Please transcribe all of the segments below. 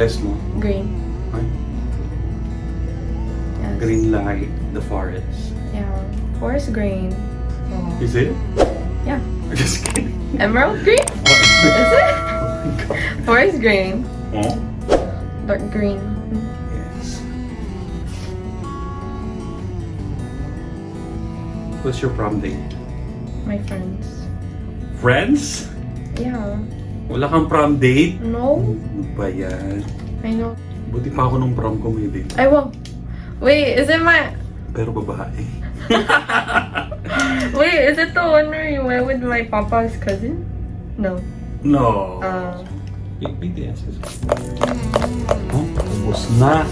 dress mo? Green. Ay, Yes. green like the forest. Yeah. Forest green. Oh. Is it? Yeah. Just kidding. Emerald green? Is it? Forest green. Oh? Dark green. Yes. What's your prom date? My friends. Friends? Yeah. Wala kang prom date? No? Ano ba yan? I know. Buti pa ako nung prom ko may date. I will. Wait, is it my... Pero babae. Wait, is it the one where you went with my papa's cousin? No. No. BTS is... Oh, ubos na.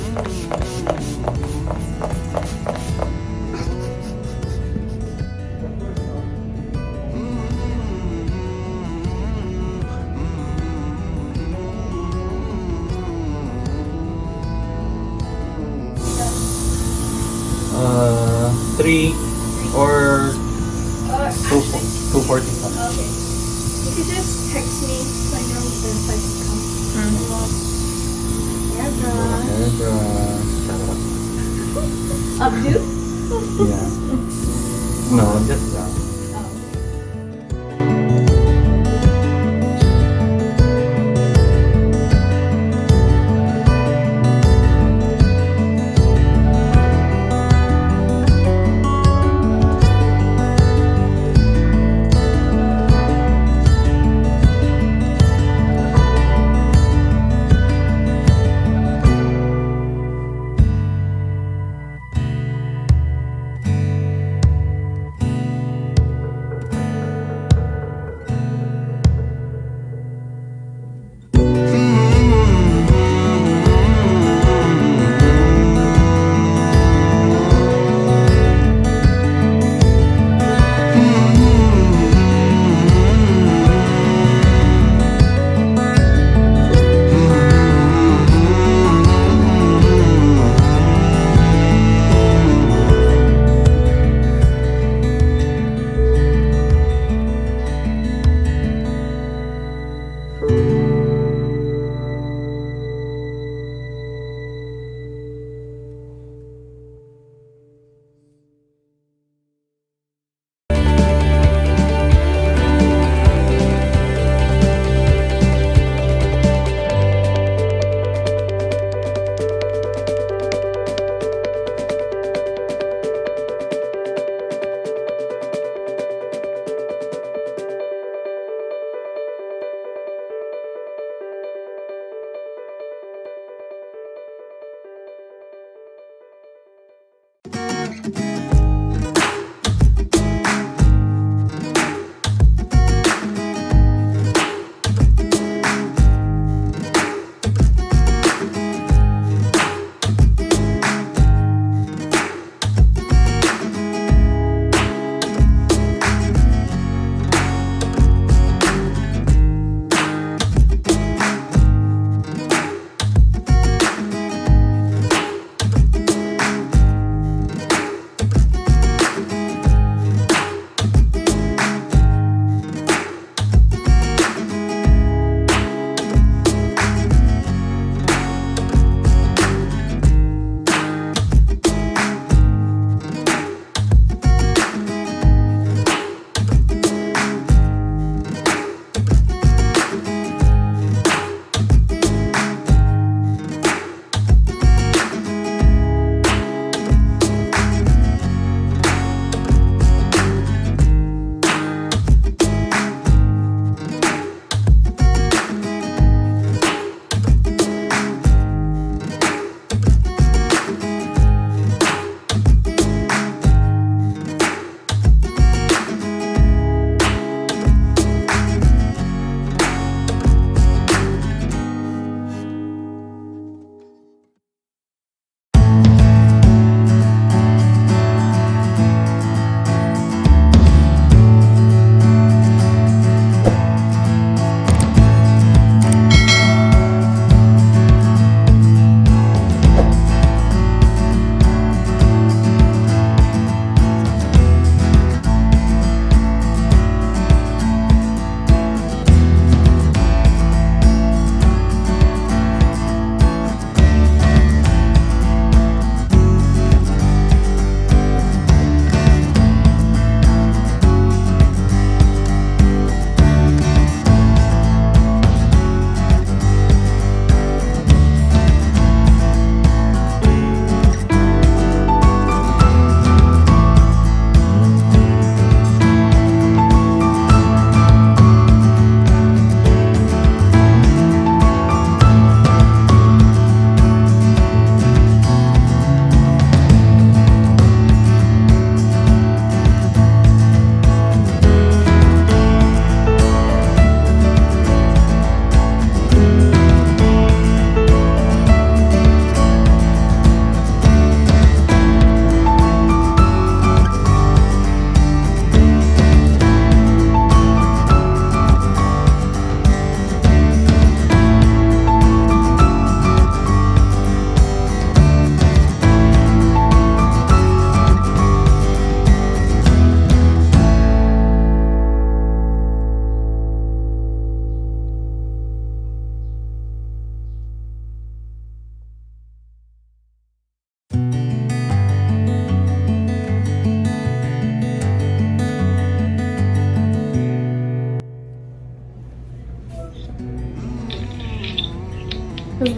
Three or 2:45. Okay. You could just text me so I know when I can come. Airbrush. Abdu? Yeah. No, just that.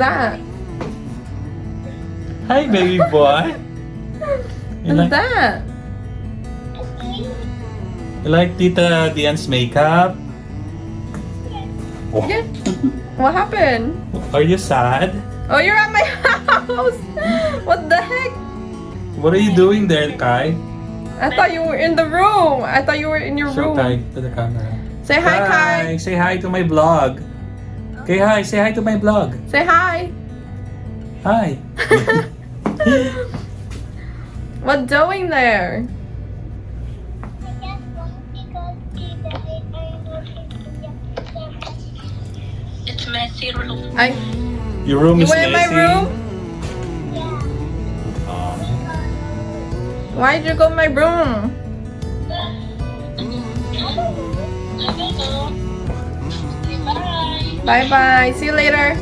that? Hi, baby boy. What's that? You like Tita Diane's makeup? Oh. Yeah. What happened? Are you sad? Oh, you're at my house! What the heck? What are you doing there, Kai? I thought you were in the room. I thought you were in your Show room. Kai to the camera. Say hi, Kai. Say hi to my vlog. Okay, hi. Say hi to my vlog. Say hi. Hi. What doing there? It's messy room. Your room You is went in my messy. room? Oh. Why did you go in my room? Bye. Bye bye. See you later.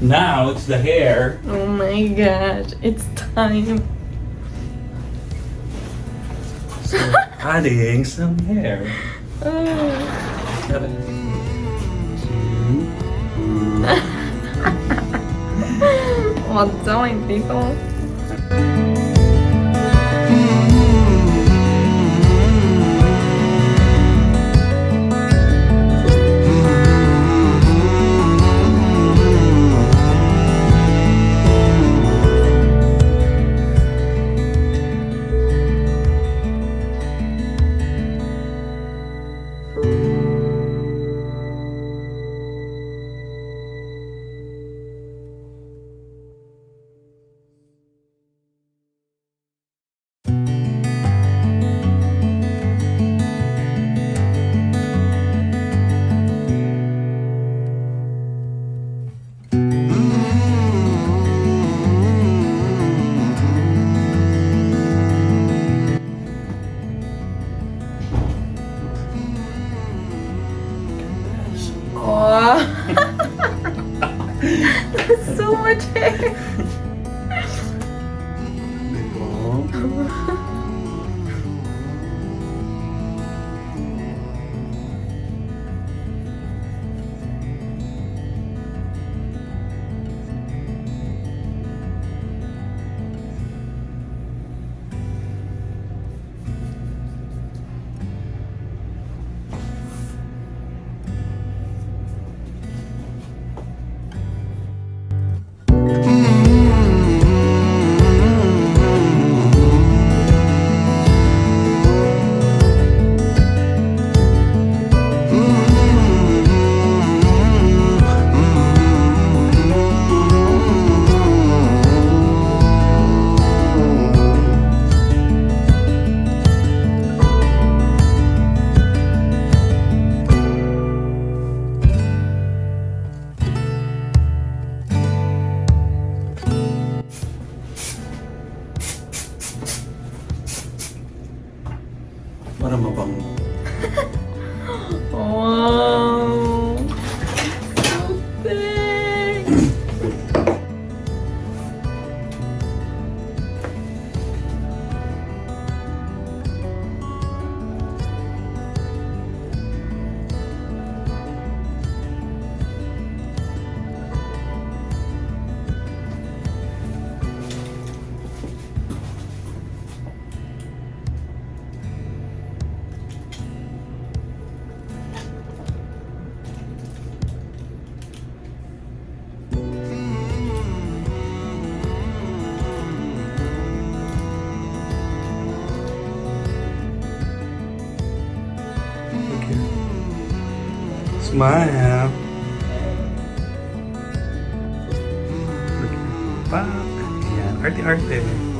Now it's the hair. Oh my gosh. It's time. So adding some hair. What's doing, people? Oh. That's so much hair. Para mabango. Wow. So big. Smile. Pak! Yan, arte-arte.